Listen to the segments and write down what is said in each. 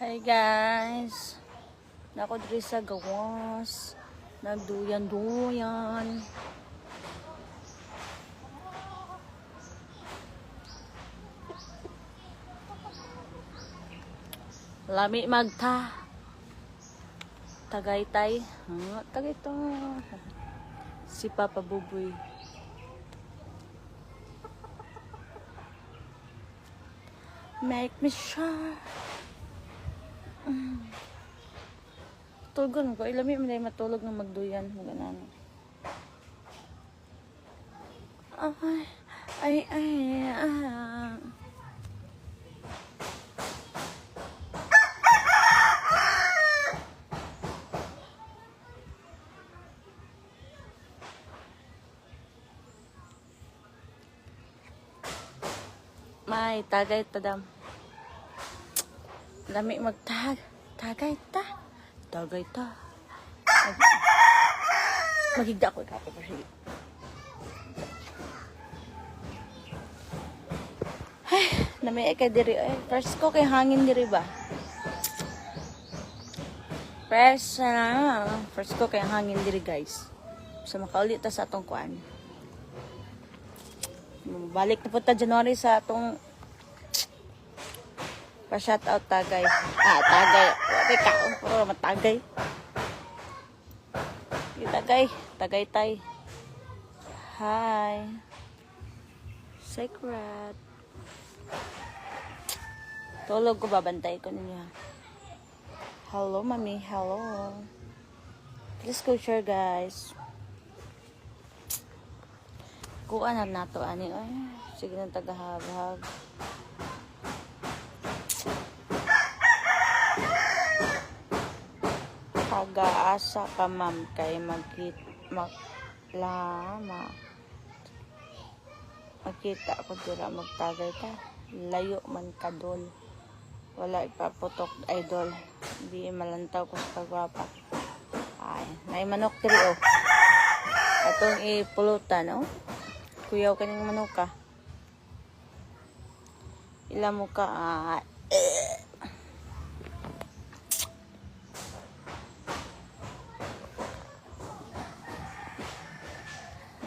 Hi guys, nako diri sa gawas, nagduyan-duyan. Lami magta. Tagaytay, Tagaytay. Si Papa Buboy. Make me sure. Tulgon ko, ilami mo na matulog ng magduyan. Maganan. Ay. May, tagay ta dam. Lami magtag. Tagay ta. Magigda ko kape pa siya. Ay, nami kay diri ay first ko kay hangin diri ba. First ko kay hangin diri guys. So makaulit ta sa atong kuan. Balik na po ta January sa atong pa-shout out tagay. Tagay. Wala kaon puro matagay. Tagay. Hi. Secret. Tulog ko, babantay ko ninyo. Hello, mami. Hello. Please go share, guys. Kuan na to ani ay. Sige nang tagahagahag. Pag-aasa ka ma'am kay makita ko dira magtagay ta. Layo man kadol. Wala ipaputok idol. Di malantaw ko sa kagwapa. Ay, may manok diri oh. Atong ipulutan oh. Kuyaw kaning manok ka. Ila mo ka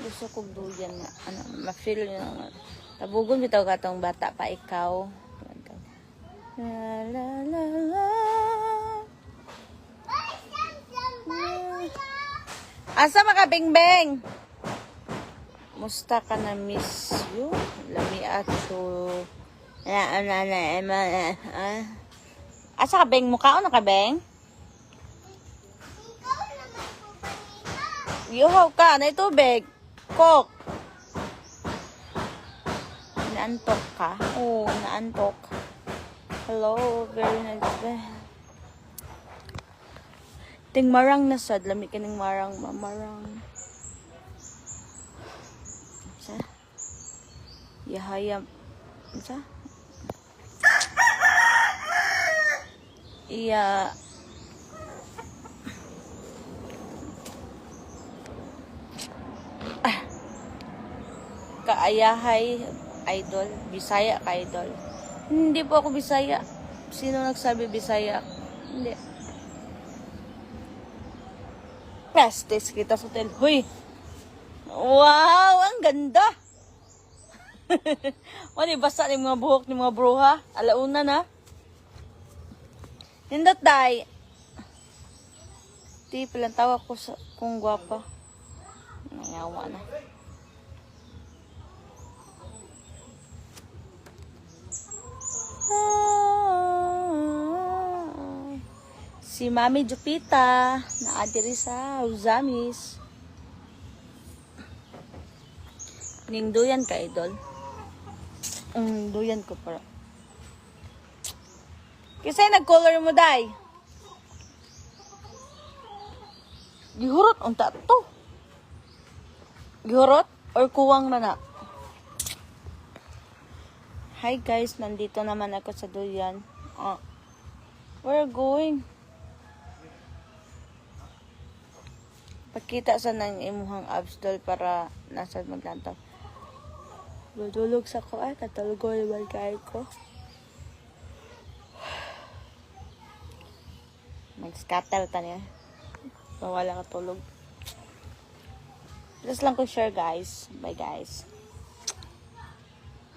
gusto kong duyan na ma-feel nyo tabugon bitaw ka tong bata pa ikaw la. Asa maka bing-bing musta ka na miss you lami ato asa ka beng mukha o na ka beng yuhaw ka na tubig Kok. Naantok ka? Oo, naantok. Hello, very nice. Ting marang na sad. Lami ka ng marang. Mamarang. Sa? Yahayam. Sa? Iya. Kaayahay idol, Bisaya ka idol. Hindi po ako Bisaya. Sino nagsabi Bisaya? Hindi. Pestes kita sa hotel. Huy! Wow! Ang ganda! Wala basa ni mga buhok ni mga bruha. Alauna na. Nindot day. Di palang tawa ko sa kung gwapa. Nayawa na. Si Mami Jupita na adiri sa Uzamis. Ning duyan ka idol. Duyan ko para. Kisay nag-color mo day. Gihurot unta to. Gihurot or kuwang na na. Hi guys, nandito naman ako sa duyan. We're going. Pakita sa nang imuhang abs doll para nasa maglantaw. Dudulog sa ko katulog ko naman kayo ko. Mag-scatter ta niya. Mawala ka tulog. Just lang ko share guys. Bye guys.